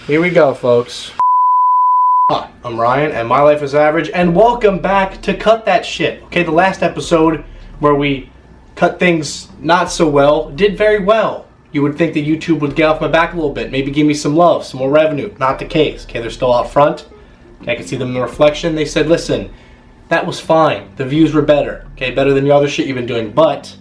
Here we go, folks. Hi, I'm Ryan, and my life is average, and welcome back to Cut That Shit. Okay, the last episode where we cut things not so well did very well. You would think that YouTube would get off my back a little bit, maybe give me some love, some more revenue. Not the case. Okay, they're still out front. Okay, I can see them in the reflection. They said, listen, that was fine. The views were better. Okay, better than the other shit you've been doing, but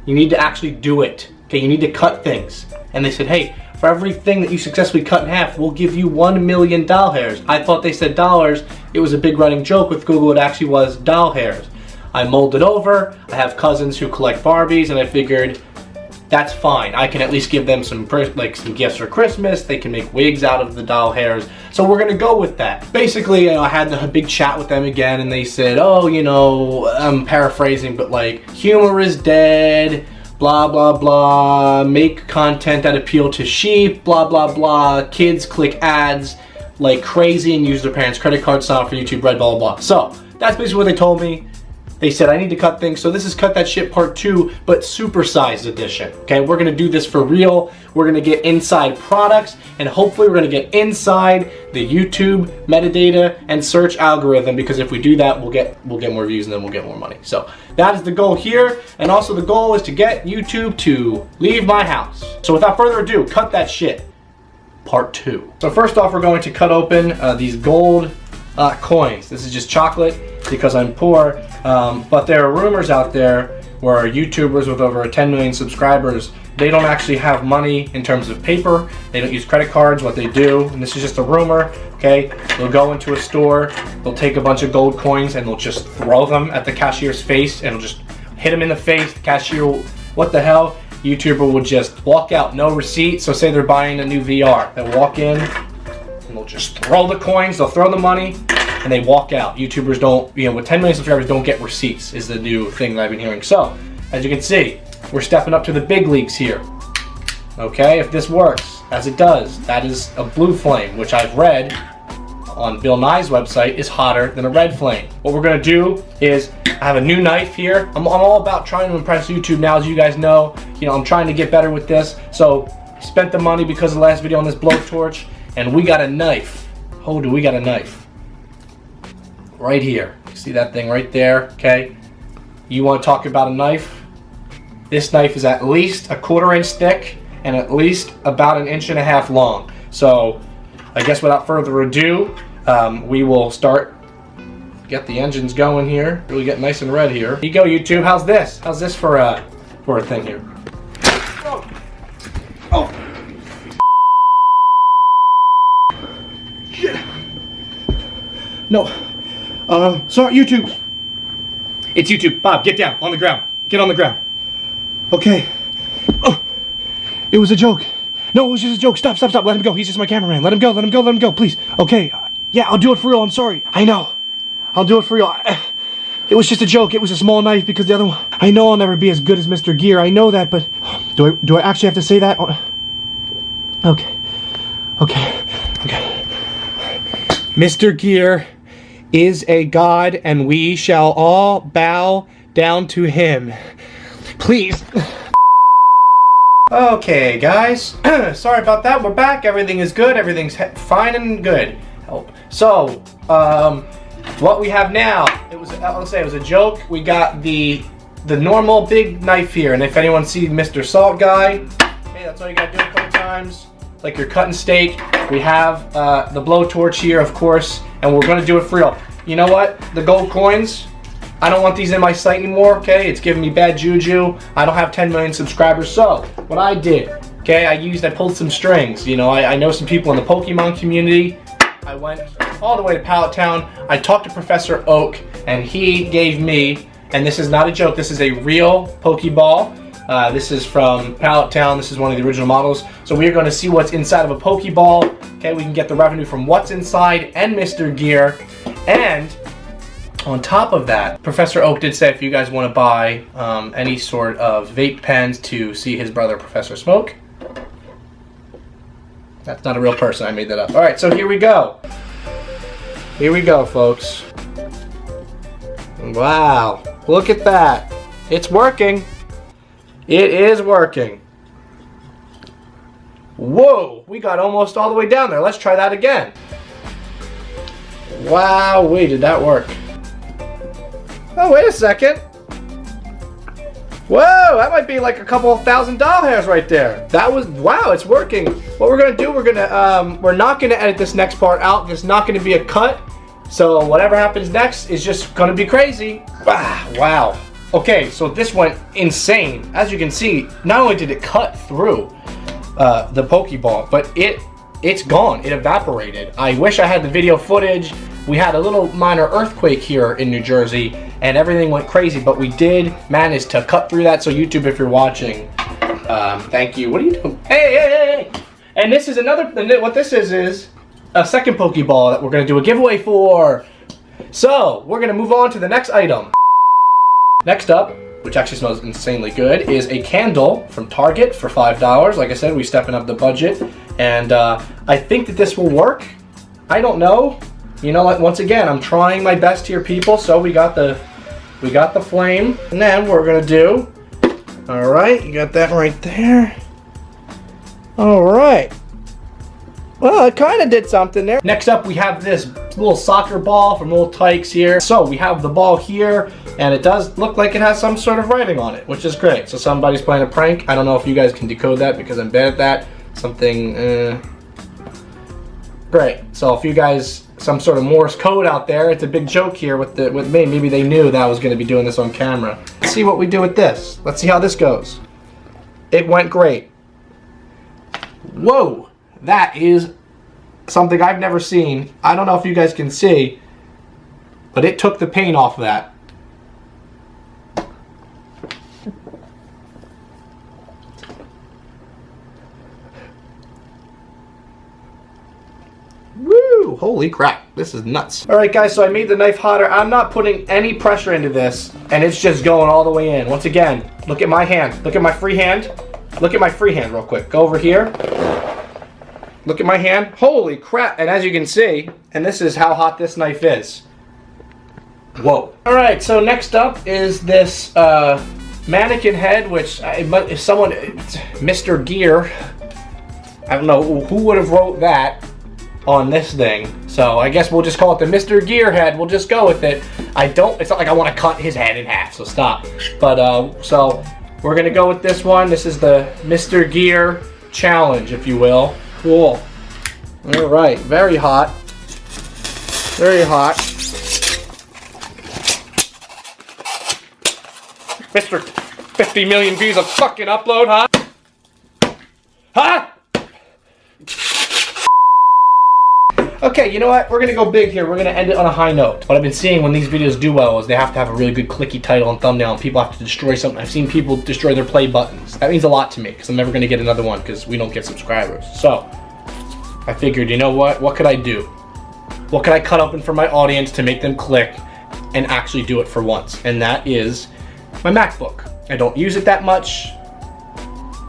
you need to actually do it. Okay, you need to cut things. And they said, hey, for everything that you successfully cut in half, we'll give you 1 million doll hairs. I thought they said dollars. It was a big running joke with Google. It actually was doll hairs. I molded over. I have cousins who collect Barbies, and I figured that's fine. I can at least give them some gifts for Christmas. They can make wigs out of the doll hairs. So we're gonna go with that. Basically, I had a big chat with them again, and they said, oh, I'm paraphrasing, but like, humor is dead. Blah, blah, blah, make content that appeal to sheep, blah, blah, blah, kids click ads like crazy and use their parents' credit card, sign up for YouTube Red, blah, blah, blah. So, that's basically what they told me. They said I need to cut things, so this is Cut That Shit Part 2, but supersized edition, okay? We're gonna do this for real. We're gonna get inside products, and hopefully we're gonna get inside the YouTube metadata and search algorithm, because if we do that, we'll get more views and then we'll get more money. So that is the goal here, and also the goal is to get YouTube to leave my house. So without further ado, Cut That Shit Part 2. So first off, we're going to cut open these gold coins. This is just chocolate because I'm poor, but there are rumors out there where YouTubers with over 10 million subscribers, they don't actually have money in terms of paper. They don't use credit cards. What they do, and this is just a rumor, okay, they'll go into a store, they'll take a bunch of gold coins and they'll just throw them at the cashier's face, and it'll just hit him in the face. The cashier will, what the hell? YouTuber will just walk out, no receipt. So say they're buying a new VR, they'll walk in and they'll just throw the coins, they'll throw the money, and they walk out. YouTubers don't, with 10 million subscribers, don't get receipts, is the new thing that I've been hearing. So, as you can see, we're stepping up to the big leagues here. Okay, if this works, as it does, that is a blue flame, which I've read on Bill Nye's website is hotter than a red flame. What we're gonna do is, I have a new knife here. I'm all about trying to impress YouTube now, as you guys know. I'm trying to get better with this. So, spent the money because of the last video on this blowtorch, and we got a knife. Oh, do we got a knife? Right here. See that thing right there? Okay. You want to talk about a knife? This knife is at least a 1/4 inch thick and at least about 1.5 inches long. So I guess without further ado, we will start. Get the engines going here. Really get nice and red here. Here you go, YouTube. How's this? How's this for a thing here? Oh. Oh. Shit. No. Sorry, YouTube. It's YouTube. Bob, get down. On the ground. Get on the ground. Okay. Oh, it was a joke. No, it was just a joke. Stop. Let him go. He's just my cameraman. Let him go, please. Okay. Yeah, I'll do it for real. I'm sorry. I know. I'll do it for real. It was just a joke. It was a small knife because the other one... I know I'll never be as good as Mr. Gear. I know that, but... Do I actually have to say that? Okay. Mr. Gear is a god, and we shall all bow down to him. Please. Okay, guys. Sorry about that. We're back. Everything is good. Everything's fine and good. So, what we have now, let's say it was a joke. We got the normal big knife here, and if anyone sees Mr. Salt Guy, hey, that's all you gotta do a couple times. Like you're cutting steak. We have the blowtorch here, of course, and we're gonna do it for real. You know what? The gold coins, I don't want these in my site anymore, okay? It's giving me bad juju. I don't have 10 million subscribers. So, what I did, okay, I pulled some strings. I know some people in the Pokemon community. I went all the way to Pallet Town. I talked to Professor Oak, and he gave me, and this is not a joke, this is a real Pokeball. This is from Pallet Town. This is one of the original models. So we are going to see what's inside of a Pokeball. Okay, we can get the revenue from what's inside and Mr. Gear. And on top of that, Professor Oak did say if you guys want to buy any sort of vape pens to see his brother Professor smoke. That's not a real person. I made that up. All right, so here we go. Here we go, folks. Wow, look at that. It's working. It is working. Whoa, we got almost all the way down there. Let's try that again. Wow, did that work? Oh, wait a second. Whoa, that might be like a couple of $1,000 hairs right there. That was, wow, it's working. What we're gonna do, we're not gonna edit this next part out. There's not gonna be a cut. So whatever happens next is just gonna be crazy. Wow. Okay, so this went insane. As you can see, not only did it cut through the Pokeball, but it's gone. It evaporated. I wish I had the video footage. We had a little minor earthquake here in New Jersey, and everything went crazy, but we did manage to cut through that. So YouTube, if you're watching, thank you. What are you doing? Hey! And this is what this is a second Pokeball that we're gonna do a giveaway for. So we're gonna move on to the next item. Next up, which actually smells insanely good, is a candle from Target for $5. Like I said, we're stepping up the budget, and I think that this will work. I don't know. You know what? Once again, I'm trying my best here, people. So we got the flame, and then we're gonna do. All right, you got that right there. All right. Well, it kind of did something there. Next up, we have this little soccer ball from Little Tykes here. So we have the ball here, and it does look like it has some sort of writing on it, which is great. So somebody's playing a prank. I don't know if you guys can decode that because I'm bad at that. Something, great. So if you guys, some sort of Morse code out there, it's a big joke here with me. Maybe they knew that I was going to be doing this on camera. Let's see what we do with this. Let's see how this goes. It went great. Whoa. That is something I've never seen. I don't know if you guys can see, but it took the paint off of that. Woo! Holy crap, this is nuts. Alright guys, so I made the knife hotter. I'm not putting any pressure into this, and it's just going all the way in. Once again, look at my hand. Look at my free hand. Look at my free hand real quick. Go over here. Look at my hand. Holy crap. And as you can see, and this is how hot this knife is. Whoa. Alright, so next up is this mannequin head, which if someone, Mr. Gear, I don't know who would have wrote that on this thing. So I guess we'll just call it the Mr. Gear head. We'll just go with it. It's not like I want to cut his head in half, so stop. But so we're going to go with this one. This is the Mr. Gear challenge, if you will. Cool. Alright, very hot. Very hot. Mr. 50 million views of fucking upload, huh? Huh? Okay, you know what? We're gonna go big here. We're gonna end it on a high note. What I've been seeing when these videos do well is they have to have a really good clicky title and thumbnail, and people have to destroy something. I've seen people destroy their play buttons. That means a lot to me, because I'm never gonna get another one, because we don't get subscribers. So, I figured, you know what? What could I do? What could I cut open for my audience to make them click and actually do it for once? And that is my MacBook. I don't use it that much.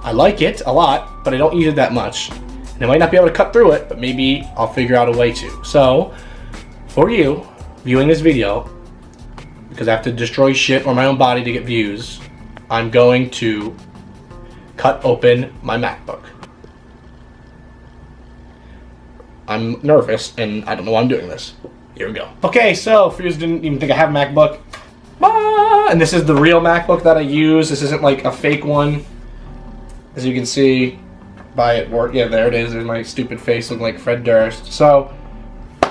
I like it a lot, but I don't use it that much. And I might not be able to cut through it, but maybe I'll figure out a way to. So, for you, viewing this video, because I have to destroy shit on my own body to get views, I'm going to cut open my MacBook. I'm nervous, and I don't know why I'm doing this. Here we go. Okay, so for you who didn't even think I have a MacBook, and this is the real MacBook that I use. This isn't like a fake one. As you can see by it work. Yeah, there it is. There's my stupid face looking like Fred Durst. So,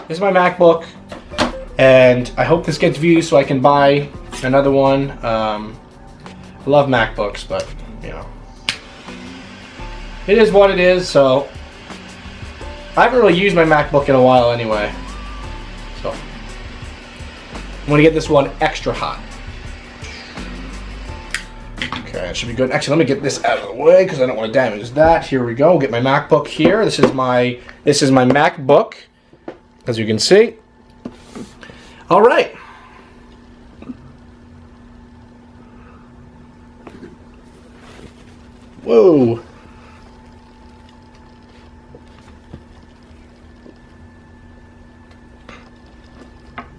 this is my MacBook, and I hope this gets views so I can buy another one. I love MacBooks, but, you know, it is what it is, so I haven't really used my MacBook in a while anyway. So, I'm going to get this one extra hot. Okay, it should be good. Actually, let me get this out of the way because I don't want to damage that. Here we go. Get my MacBook here. This is my MacBook, as you can see. All right. Whoa.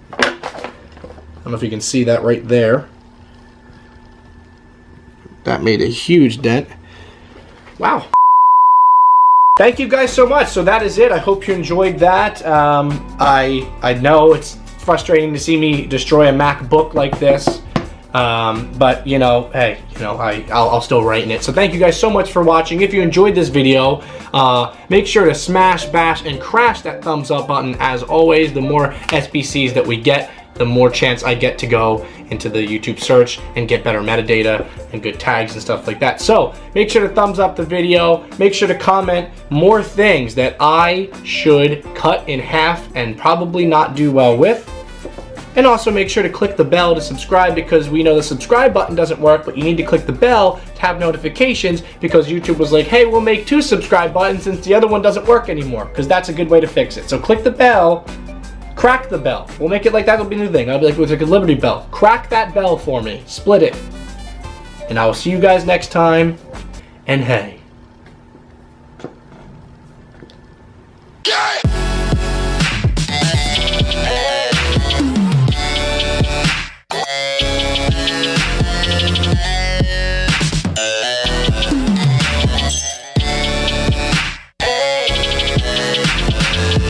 I don't know if you can see that right there. That made a huge dent. Wow. thank you guys so much. So that is it. I hope you enjoyed that. I know it's frustrating to see me destroy a MacBook like this. But you know, hey, you know, I'll still write in it. So thank you guys so much for watching. If you enjoyed this video, make sure to smash, bash, and crash that thumbs up button. As always, the more SBCs that we get, the more chance I get to go into the YouTube search and get better metadata and good tags and stuff like that. So make sure to thumbs up the video. Make sure to comment more things that I should cut in half and probably not do well with. And also make sure to click the bell to subscribe, because we know the subscribe button doesn't work, but you need to click the bell to have notifications, because YouTube was like, hey, we'll make 2 subscribe buttons since the other one doesn't work anymore, because that's a good way to fix it. So click the bell, crack the bell. We'll make it like that'll be the thing. I'll be like, it's like a Liberty Bell. Crack that bell for me. Split it. And I will see you guys next time. And hey. Yeah.